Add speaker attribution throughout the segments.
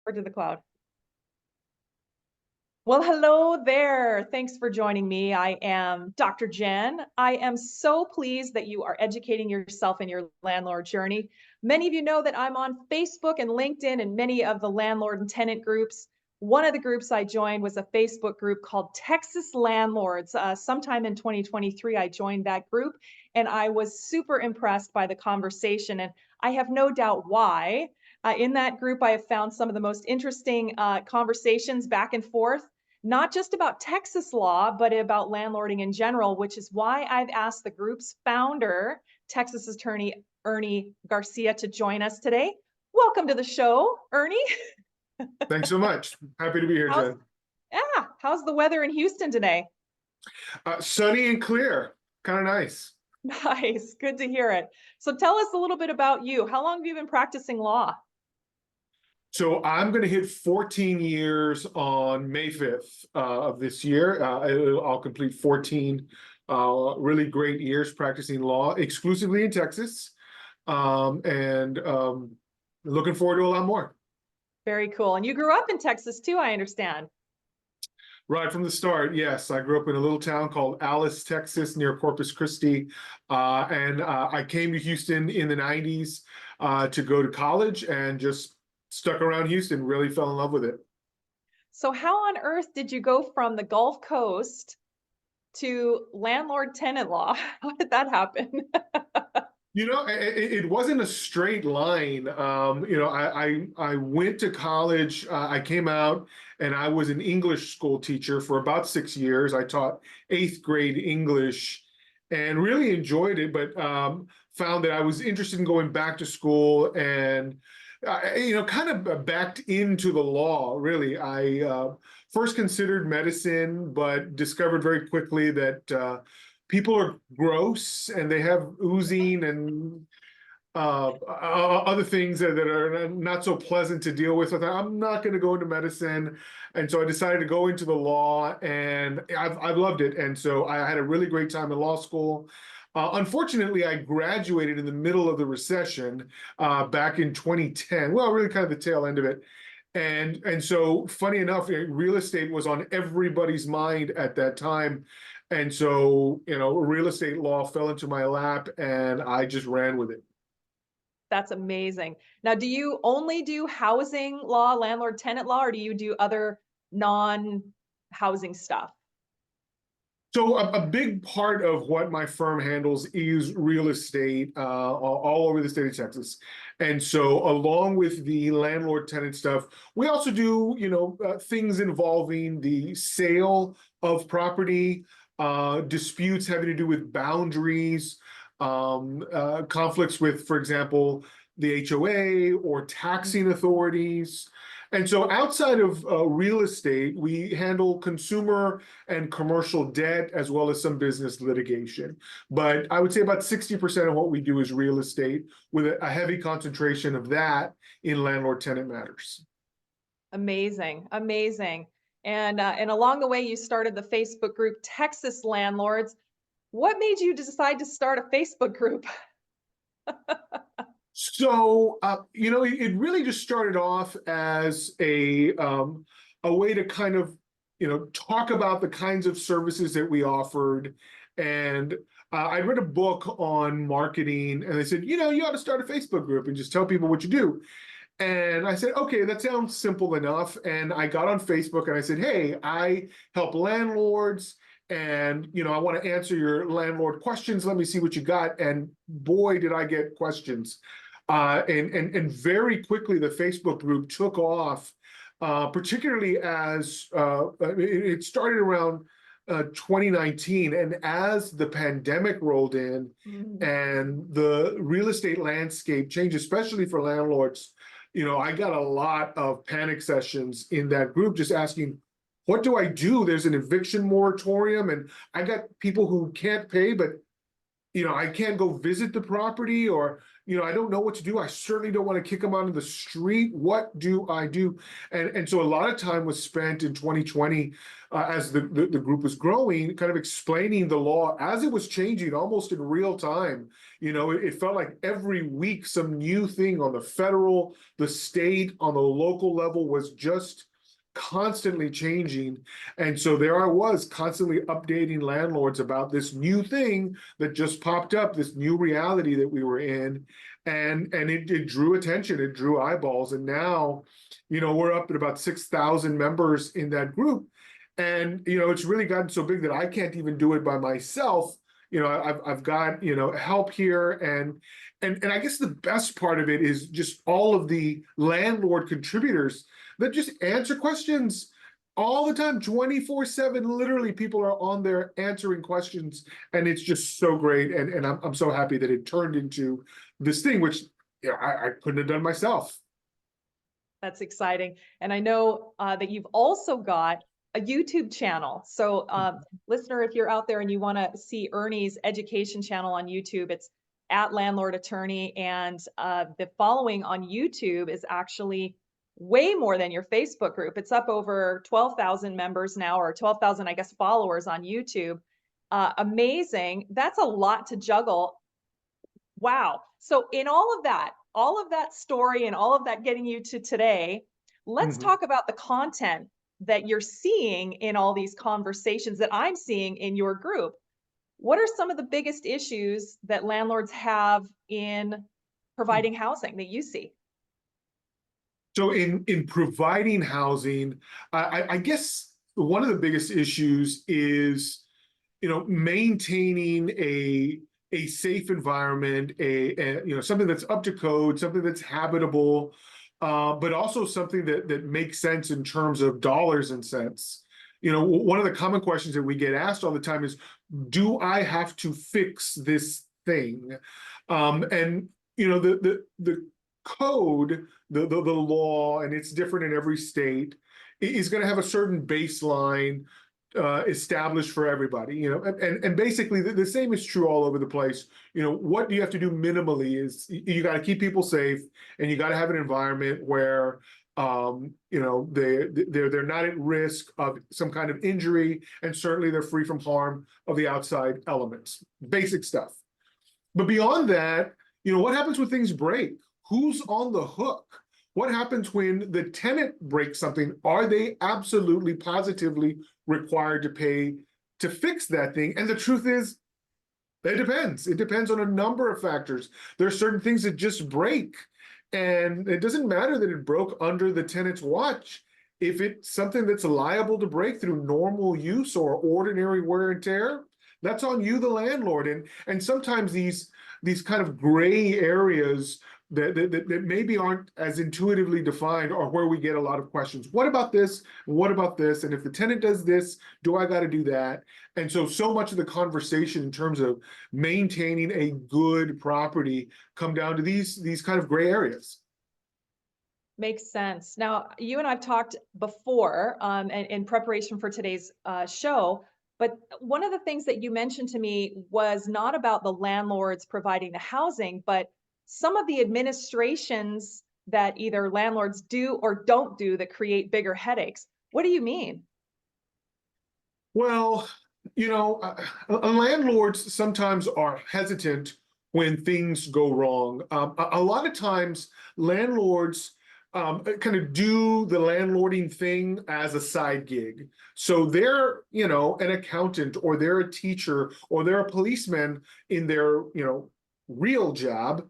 Speaker 1: or to the cloud? Well, hello there. Thanks for joining me. I am Dr. Jen. I am so pleased that you are educating yourself in your landlord journey. Many of you know that I'm on Facebook and LinkedIn and many of the landlord and tenant groups. One of the groups I joined was a Facebook group called Texas Landlords. Sometime in 2023, I joined that group and I was super impressed by the conversation. And I have no doubt why. In that group, I have found some of the most interesting conversations back and forth, not just about Texas law, but about landlording in general, which is why I've asked the group's founder, Texas Attorney Ernie Garcia, to join us today. Welcome to the show, Ernie.
Speaker 2: Thanks so much. Happy to be here,
Speaker 1: How's,
Speaker 2: Jen.
Speaker 1: how's the weather in Houston today?
Speaker 2: Sunny and clear, kind of nice.
Speaker 1: Nice, good to hear it. So tell us a little bit about you. How long have you been practicing law?
Speaker 2: So I'm going to hit 14 years on May 5th of this year. I'll complete 14 really great years practicing law exclusively in Texas, and looking forward to a lot more.
Speaker 1: Very cool. And you grew up in Texas too, I understand.
Speaker 2: Right from the start, yes. I grew up in a little town called Alice, Texas, near Corpus Christi. And I came to Houston in the 90s to go to college and just stuck around Houston, really fell in love with it.
Speaker 1: So how on earth did you go from the Gulf Coast to landlord tenant law? How did that happen?
Speaker 2: It wasn't a straight line. I went to college. I came out and I was an English school teacher for about 6 years. I taught 8th grade English and really enjoyed it, but found that I was interested in going back to school and, kind of backed into the law, really. I first considered medicine, but discovered very quickly that people are gross and they have oozing and other things that are not so pleasant to deal with. So I thought, I'm not going to go into medicine. And so I decided to go into the law, and I've loved it. And so I had a really great time in law school. Unfortunately, I graduated in the middle of the recession back in 2010. Well, really kind of the tail end of it. And so funny enough, real estate was on everybody's mind at that time. And so, real estate law fell into my lap and I just ran with it.
Speaker 1: That's amazing. Now, do you only do housing law, landlord tenant law, or do you do other non-housing stuff?
Speaker 2: So a big part of what my firm handles is real estate all over the state of Texas. And so along with the landlord tenant stuff, we also do, things involving the sale of property, disputes having to do with boundaries, conflicts with, for example, the HOA or taxing authorities. And so outside of real estate, we handle consumer and commercial debt as well as some business litigation. But I would say about 60% of what we do is real estate, with a heavy concentration of that in landlord-tenant matters.
Speaker 1: Amazing, amazing. And along the way, you started the Facebook group Texas Landlords. What made you decide to start a Facebook group?
Speaker 2: So, it really just started off as a way to kind of, talk about the kinds of services that we offered. And I read a book on marketing, and they said, you ought to start a Facebook group and just tell people what you do. And I said, okay, that sounds simple enough. And I got on Facebook and I said, hey, I help landlords. And, I want to answer your landlord questions. Let me see what you got. And boy, did I get questions. And very quickly, the Facebook group took off, particularly as it started around 2019. And as the pandemic rolled in and the real estate landscape changed, especially for landlords, I got a lot of panic sessions in that group just asking, what do I do? There's an eviction moratorium, and I got people who can't pay, but I can't go visit the property, or I don't know what to do. I certainly don't want to kick them out of the street. What do I do? And so a lot of time was spent in 2020 as the group was growing, kind of explaining the law as it was changing almost in real time. It felt like every week some new thing on the federal, the state, on the local level was just constantly changing. And so there I was constantly updating landlords about this new thing that just popped up, this new reality that we were in. And it drew attention, it drew eyeballs. And now, we're up at about 6,000 members in that group. And, it's really gotten so big that I can't even do it by myself. I've got, help here. And I guess the best part of it is just all of the landlord contributors that just answer questions all the time, 24/7. Literally, people are on there answering questions, and it's just so great. And I'm so happy that it turned into this thing, which I couldn't have done myself.
Speaker 1: That's exciting. And I know that you've also got a YouTube channel. So, listener, if you're out there and you want to see Ernie's education channel on YouTube, it's at Landlord Attorney. And the following on YouTube is actually way more than your Facebook group. It's up over 12,000 members now, or 12,000, I guess, followers on YouTube. Amazing. That's a lot to juggle. Wow. So in all of that story and all of that getting you to today, let's talk about the content that you're seeing in all these conversations that I'm seeing in your group. What are some of the biggest issues that landlords have in providing housing that you see?
Speaker 2: So in providing housing, I guess one of the biggest issues is, maintaining a safe environment, something that's up to code, something that's habitable, but also something that makes sense in terms of dollars and cents. One of the common questions that we get asked all the time is, do I have to fix this thing? And the code, the law, and it's different in every state, is going to have a certain baseline established for everybody, and basically the same is true all over the place. What do you have to do minimally is you got to keep people safe, and you got to have an environment where they're not at risk of some kind of injury, and certainly they're free from harm of the outside elements. Basic stuff. But beyond that, what happens when things break? Who's on the hook? What happens when the tenant breaks something? Are they absolutely, positively required to pay to fix that thing? And the truth is, it depends. It depends on a number of factors. There are certain things that just break, and it doesn't matter that it broke under the tenant's watch. If it's something that's liable to break through normal use or ordinary wear and tear, that's on you, the landlord. And sometimes these kind of gray areas that maybe aren't as intuitively defined are where we get a lot of questions. What about this? What about this? And if the tenant does this, do I got to do that? And so much of the conversation in terms of maintaining a good property come down to these kind of gray areas.
Speaker 1: Makes sense. Now, you and I've talked before, and in preparation for today's show, but one of the things that you mentioned to me was not about the landlords providing the housing, but some of the administrations that either landlords do or don't do that create bigger headaches. What do you mean?
Speaker 2: Well, landlords sometimes are hesitant when things go wrong. A lot of times, landlords kind of do the landlording thing as a side gig. So they're, an accountant, or they're a teacher, or they're a policeman in their, real job.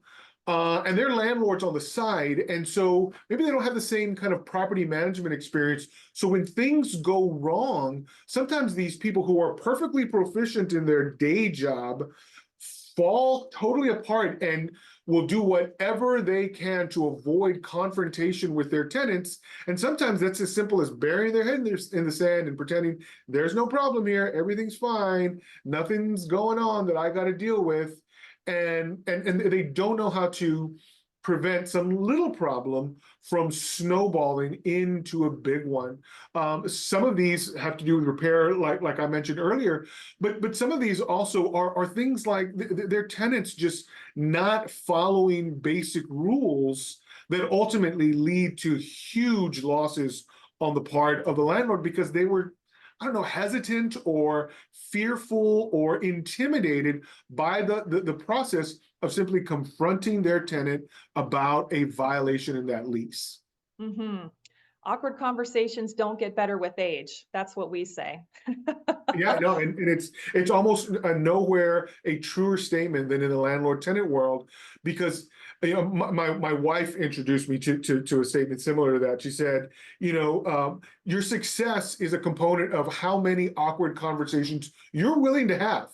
Speaker 2: And they're landlords on the side. And so maybe they don't have the same kind of property management experience. So when things go wrong, sometimes these people who are perfectly proficient in their day job fall totally apart and will do whatever they can to avoid confrontation with their tenants. And sometimes that's as simple as burying their head in the sand and pretending there's no problem here, everything's fine, nothing's going on that I got to deal with. And they don't know how to prevent some little problem from snowballing into a big one. Some of these have to do with repair, like I mentioned earlier, but some of these also are things like their tenants just not following basic rules that ultimately lead to huge losses on the part of the landlord because they were, I don't know, hesitant or fearful or intimidated by the process of simply confronting their tenant about a violation in that lease.
Speaker 1: Mm-hmm. Awkward conversations don't get better with age. That's what we say.
Speaker 2: Yeah, no, and it's almost nowhere a truer statement than in the landlord-tenant world, because my wife introduced me to a statement similar to that. She said, your success is a component of how many awkward conversations you're willing to have.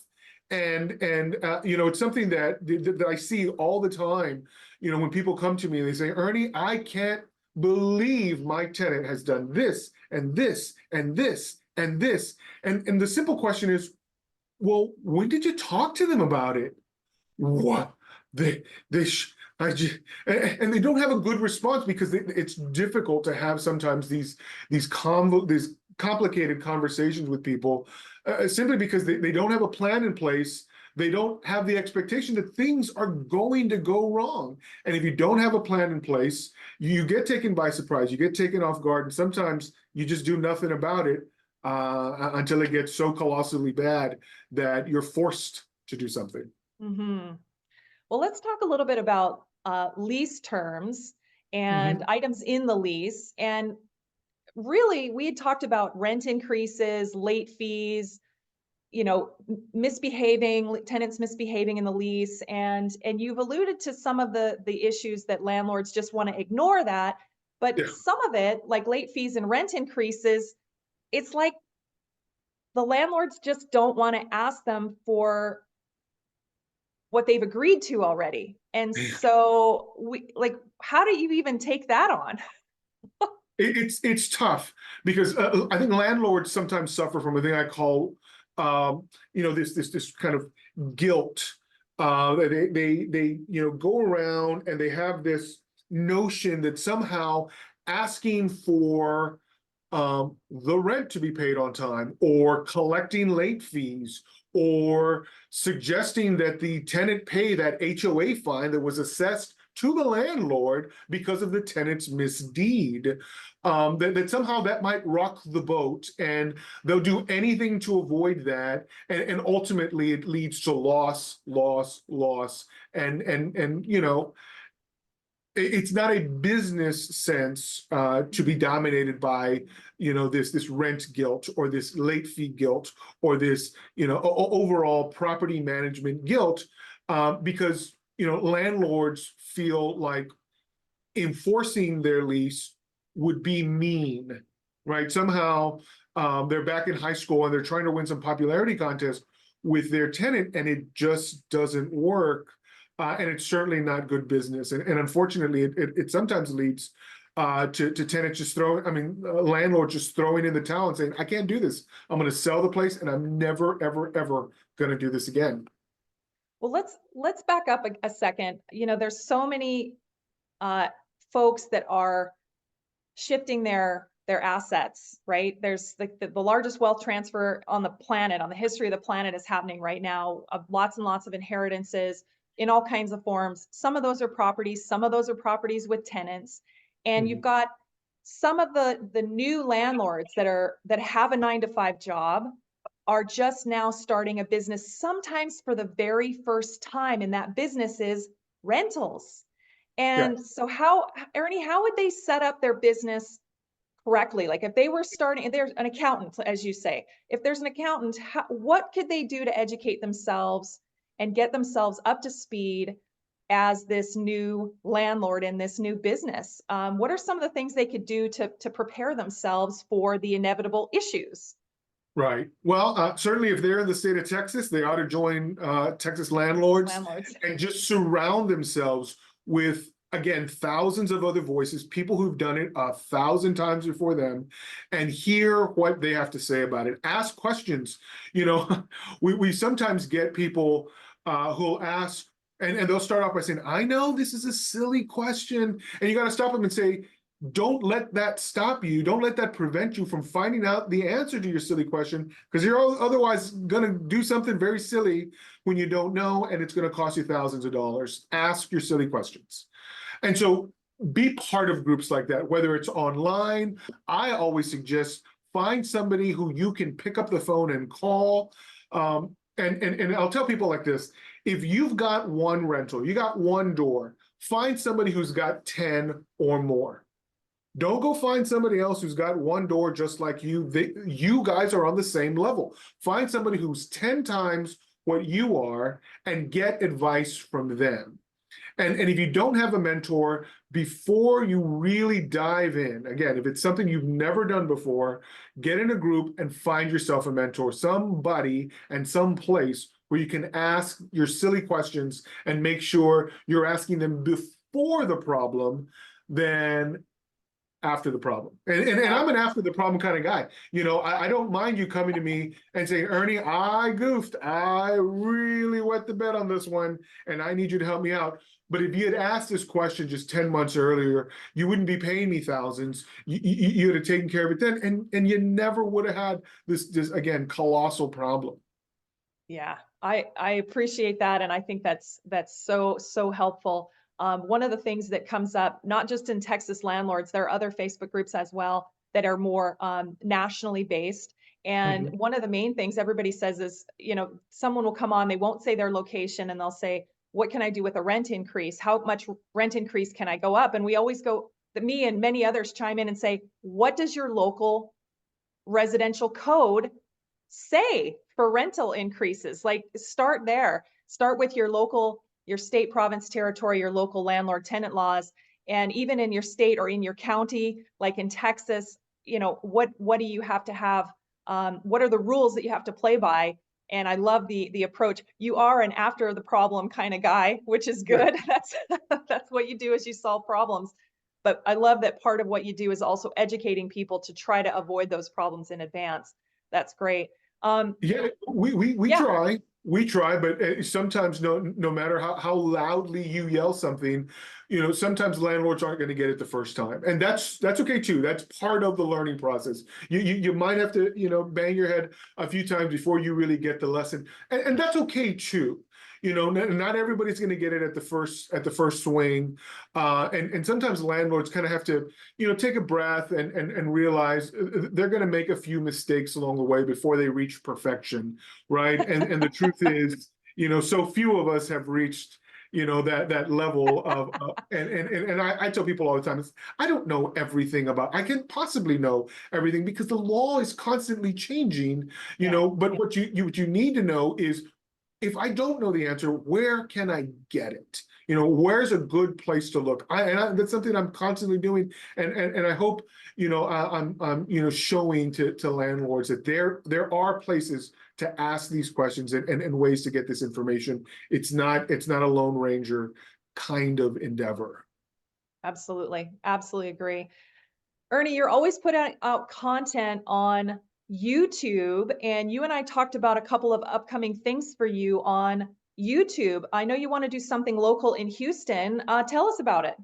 Speaker 2: And it's something that I see all the time, when people come to me and they say, Ernie, I can't believe my tenant has done this and this and this and this. And the simple question is, well, when did you talk to them about it? What? They I just, and they don't have a good response because it's difficult to have sometimes these complicated conversations with people, simply because they don't have a plan in place. They don't have the expectation that things are going to go wrong. And if you don't have a plan in place, you get taken by surprise, you get taken off guard, and sometimes you just do nothing about it until it gets so colossally bad that you're forced to do something.
Speaker 1: Mm-hmm. Well, let's talk a little bit about lease terms and
Speaker 2: Mhm.
Speaker 1: items in the lease. And really, we had talked about rent increases, late fees, misbehaving, tenants misbehaving in the lease, and you've alluded to some of the issues that landlords just want to ignore that, but
Speaker 2: Yeah.
Speaker 1: some of it, like late fees and rent increases, it's like the landlords just don't want to ask them for what they've agreed to already. And so how do you even take that on?
Speaker 2: It's tough because I think landlords sometimes suffer from a thing I call, this kind of guilt. They go around and they have this notion that somehow asking for the rent to be paid on time, or collecting late fees, or suggesting that the tenant pay that HOA fine that was assessed to the landlord because of the tenant's misdeed, that somehow that might rock the boat, and they'll do anything to avoid that, and ultimately it leads to loss, and it's not a business sense to be dominated by this rent guilt, or this late fee guilt, or this overall property management guilt, because landlords feel like enforcing their lease would be mean, right? Somehow they're back in high school and they're trying to win some popularity contest with their tenant, and it just doesn't work. And it's certainly not good business. And unfortunately, it sometimes leads to tenants just landlords just throwing in the towel and saying, I can't do this. I'm going to sell the place and I'm never, ever, ever going to do this again.
Speaker 1: Well, let's back up a second. There's so many uh, folks that are shifting their assets, right? There's the largest wealth transfer on the planet, on the history of the planet, is happening right now, of lots and lots of inheritances in all kinds of forms. Some of those are properties, some of those are properties with tenants. And you've got some of the new landlords that have a 9-to-5 job are just now starting a business, sometimes for the very first time, and that business is rentals.
Speaker 2: Yeah.
Speaker 1: And so Ernie, how would they set up their business correctly? Like if they were starting, if there's an accountant, as you say, if there's an accountant, what could they do to educate themselves and get themselves up to speed as this new landlord in this new business? What are some of the things they could do to prepare themselves for the inevitable issues?
Speaker 2: Right. Well, certainly if they're in the state of Texas, they ought to join Texas Landlords
Speaker 1: Landlords.
Speaker 2: and just surround themselves with, again, thousands of other voices, people who've done it 1,000 times before them, and hear what they have to say about it. Ask questions. We sometimes get people who'll ask And they'll start off by saying, I know this is a silly question. And you got to stop them and say, don't let that stop you. Don't let that prevent you from finding out the answer to your silly question, because you're otherwise going to do something very silly when you don't know, and it's going to cost you thousands of dollars. Ask your silly questions. And so be part of groups like that, whether it's online. I always suggest find somebody who you can pick up the phone and call. And I'll tell people like this: if you've got one rental, you got one door, find somebody who's got 10 or more. Don't go find somebody else who's got one door just like you. You guys are on the same level. Find somebody who's 10 times what you are and get advice from them. And if you don't have a mentor, before you really dive in, again, if it's something you've never done before, get in a group and find yourself a mentor, somebody and some place where you can ask your silly questions and make sure you're asking them before the problem than after the problem. And I'm an after the problem kind of guy. I don't mind you coming to me and saying, Ernie, I goofed. I really wet the bed on this one, and I need you to help me out. But if you had asked this question just 10 months earlier, you wouldn't be paying me thousands. You would have taken care of it then, and you never would have had this again, colossal problem.
Speaker 1: Yeah, I appreciate that. And I think that's so helpful. One of the things that comes up, not just in Texas landlords, there are other Facebook groups as well that are more nationally based. And
Speaker 2: Mhm.
Speaker 1: one of the main things everybody says is, someone will come on, they won't say their location, and they'll say, what can I do with a rent increase? How much rent increase can I go up? And we always go, me and many others chime in and say, what does your local residential code say for rental increases? Like, start there. Start with your state, province, territory, your local landlord tenant laws. And even in your state or in your county, like in Texas, what do you have to have? What are the rules that you have to play by? And I love the approach. You are an after the problem kind of guy, which is
Speaker 2: Yeah.
Speaker 1: good. That's what you do, is you solve problems. But I love that part of what you do is also educating people to try to avoid those problems in advance. That's great.
Speaker 2: Yeah, we
Speaker 1: Yeah,
Speaker 2: try. We try, but sometimes no matter how loudly you yell something, sometimes landlords aren't going to get it the first time, and that's okay too. That's part of the learning process. You might have to bang your head a few times before you really get the lesson, and that's okay too. Not everybody's going to get it at the first swing, and sometimes landlords kind of have to take a breath and realize they're going to make a few mistakes along the way before they reach perfection, right? And the truth is, so few of us have reached that level of and I tell people all the time, I don't know everything I can possibly know everything because the law is constantly changing,
Speaker 1: yeah,
Speaker 2: but what you need to know is, if I don't know the answer, where can I get it? Where's a good place to look? That's something I'm constantly doing, and I hope I'm showing to landlords that there are places to ask these questions and ways to get this information. It's not a Lone Ranger kind of endeavor.
Speaker 1: absolutely. Absolutely agree. Ernie, you're always putting out content on YouTube, and you and I talked about a couple of upcoming things for you on YouTube. I know you want to do something local in Houston. Tell us about it.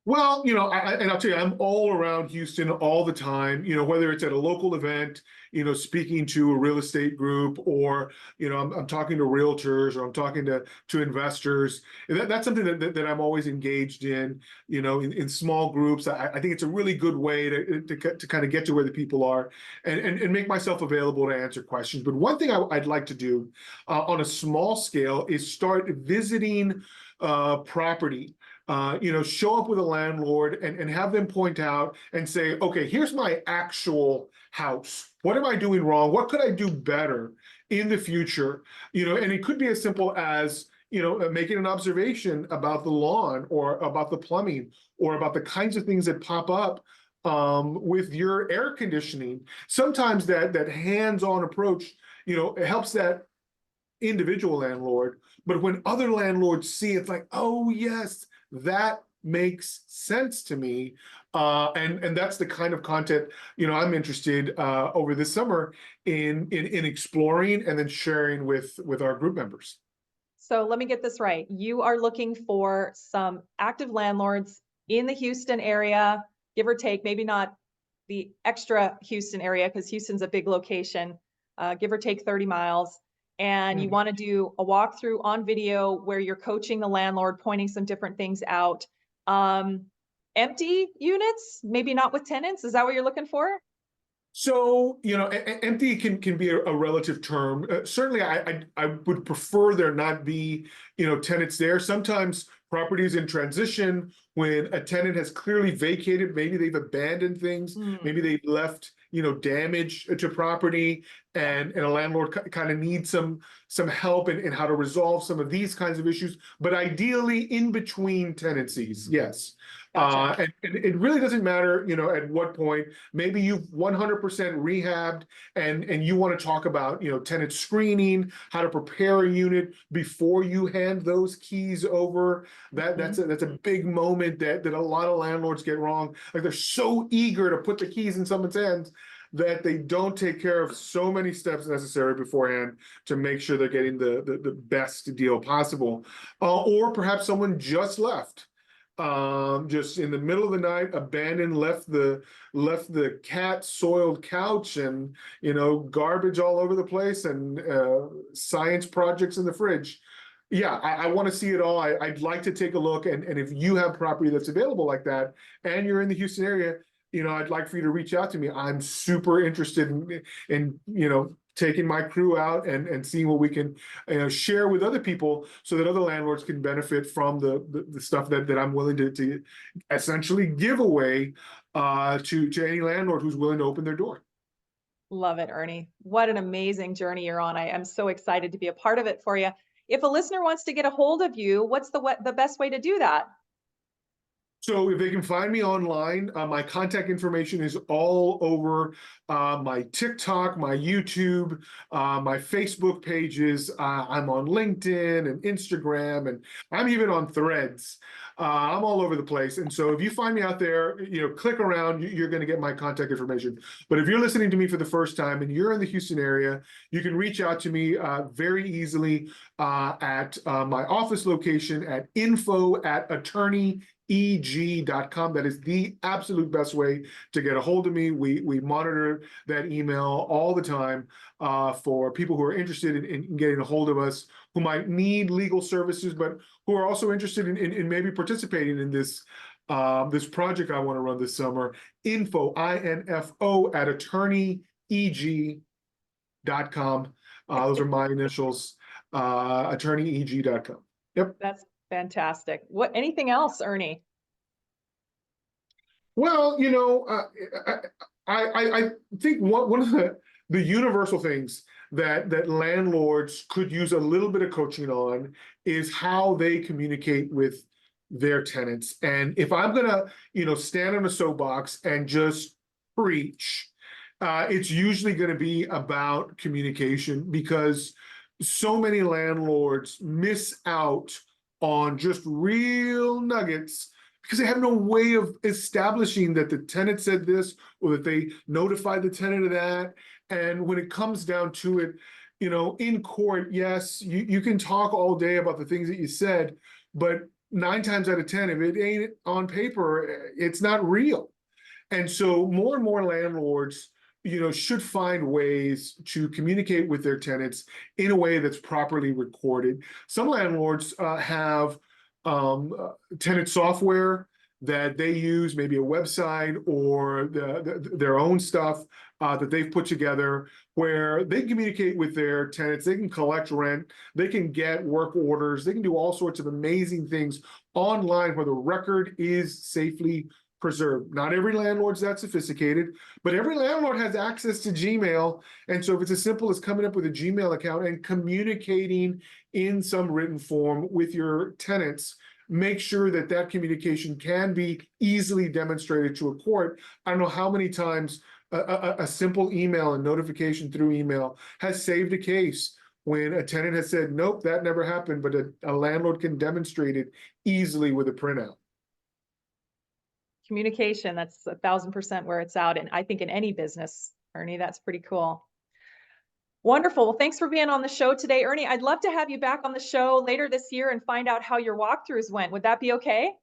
Speaker 2: Well, and I'll tell you, I'm all around Houston all the time, whether it's at a local event, speaking to a real estate group, or, I'm talking to realtors, or I'm talking to investors. That's something that I'm always engaged in, in small groups. I think it's a really good way to kind of get to where the people are and make myself available to answer questions. But one thing I'd like to do on a small scale is start visiting property. Show up with a landlord and have them point out and say, okay, here's my actual house. What am I doing wrong? What could I do better in the future? And it could be as simple as, making an observation about the lawn or about the plumbing or about the kinds of things that pop up with your air conditioning. Sometimes that hands-on approach, it helps that individual landlord, but when other landlords see it's like, oh yes, that makes sense to me, and that's the kind of content I'm interested over this summer in exploring and then sharing with our group members.
Speaker 1: So let me get this right. You are looking for some active landlords in the Houston area, give or take, maybe not the extra Houston area, because Houston's a big location, give or take 30 miles. And you
Speaker 2: Mhm.
Speaker 1: want to do a walkthrough on video where you're coaching the landlord, pointing some different things out. Um, Empty units, maybe not with tenants. Is that what you're looking for?
Speaker 2: So, empty can be a relative term. Certainly, I would prefer there not be, tenants there. Sometimes properties in transition, when a tenant has clearly vacated, maybe they've abandoned things,
Speaker 1: Hmm,
Speaker 2: maybe they've left, damage to property,
Speaker 1: yeah,
Speaker 2: and a landlord kind of needs some help in how to resolve some of these kinds of issues. But ideally, in between tenancies, yes.
Speaker 1: gotcha.
Speaker 2: And it really doesn't matter, at what point. Maybe you've 100% rehabbed and you want to talk about, tenant screening, how to prepare a unit before you hand those keys over.
Speaker 1: Mhm.
Speaker 2: That's a big moment that a lot of landlords get wrong. Like they're so eager to put the keys in someone's hands that they don't take care of so many steps necessary beforehand to make sure they're getting the best deal possible. Or perhaps someone just left, just in the middle of the night, abandoned, left the cat soiled couch and garbage all over the place and science projects in the fridge. Yeah, I want to see it all. I'd like to take a look, and if you have property that's available like that and you're in the Houston area, I'd like for you to reach out to me. I'm super interested in taking my crew out and seeing what we can share with other people so that other landlords can benefit from the stuff that I'm willing to essentially give away to any landlord who's willing to open their door.
Speaker 1: Love it, Ernie. What an amazing journey you're on. I am so excited to be a part of it for you. If a listener wants to get a hold of you, what's the best way to do that?
Speaker 2: So if they can find me online, my contact information is all over my TikTok, my YouTube, my Facebook pages. I'm on LinkedIn and Instagram, and I'm even on Threads. I'm all over the place. And so if you find me out there, click around, you're going to get my contact information. But if you're listening to me for the first time and you're in the Houston area, you can reach out to me very easily at my office location at info@attorneyeg.com. That is the absolute best way to get a hold of me. We monitor that email all the time for people who are interested in getting a hold of us, who might need legal services, but who are also interested in maybe participating in this project I want to run this summer. info@attorneyeg.com. Those are my initials. Attorneyeg.com. Yep.
Speaker 1: That's fantastic. What anything else, Ernie?
Speaker 2: Well, I think one of the universal things that landlords could use a little bit of coaching on is how they communicate with their tenants. And if I'm gonna, stand on a soapbox and just preach, it's usually going to be about communication, because so many landlords miss out on just real nuggets because they have no way of establishing that the tenant said this or that they notified the tenant of that. And when it comes down to it, in court, yes, you can talk all day about the things that you said, but 9 times out of 10, if it ain't on paper, it's not real. And so more and more landlords, should find ways to communicate with their tenants in a way that's properly recorded. Some landlords have tenant software that they use, maybe a website or their own stuff that they've put together, where they communicate with their tenants. They can collect rent, they can get work orders, they can do all sorts of amazing things online where the record is safely preserved. Not every landlord's that sophisticated, but every landlord has access to Gmail. And so if it's as simple as coming up with a Gmail account and communicating in some written form with your tenants, make sure that that communication can be easily demonstrated to a court. I don't know how many times a simple email and notification through email has saved a case when a tenant has said, nope, that never happened, but a landlord can demonstrate it easily with a printout.
Speaker 1: Communication, that's 1,000% where it's out. And I think in any business, Ernie, that's pretty cool. Wonderful. Well, thanks for being on the show today, Ernie. I'd love to have you back on the show later this year and find out how your walkthroughs went. Would that be okay?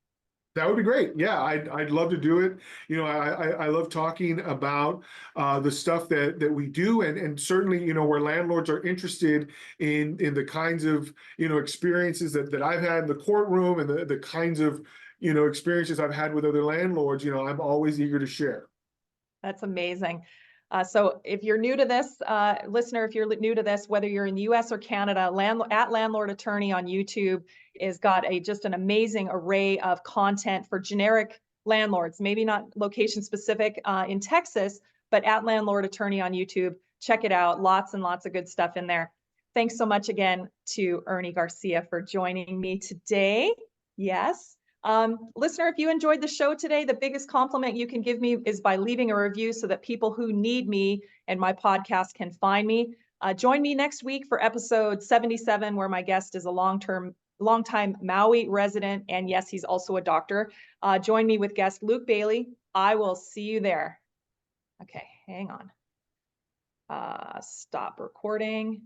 Speaker 2: That would be great. Yeah, I'd love to do it. I love talking about the stuff that we do, and certainly, where landlords are interested in the kinds of, experiences that I've had in the courtroom, and the kinds of, experiences I've had with other landlords. I'm always eager to share.
Speaker 1: That's amazing. So if you're new to this, listener, if you're new to this, whether you're in the US or Canada, Landlord Attorney on YouTube is got just an amazing array of content for generic landlords, maybe not location specific in Texas, but at Landlord Attorney on YouTube. Check it out. Lots and lots of good stuff in there. Thanks so much again to Ernie Garcia for joining me today. Yes. Listener, if you enjoyed the show today, the biggest compliment you can give me is by leaving a review so that people who need me and my podcast can find me. Join me next week for episode 77, where my guest is a longtime Maui resident. And yes, he's also a doctor. Join me with guest Luke Bailey. I will see you there. Okay, hang on. Stop recording.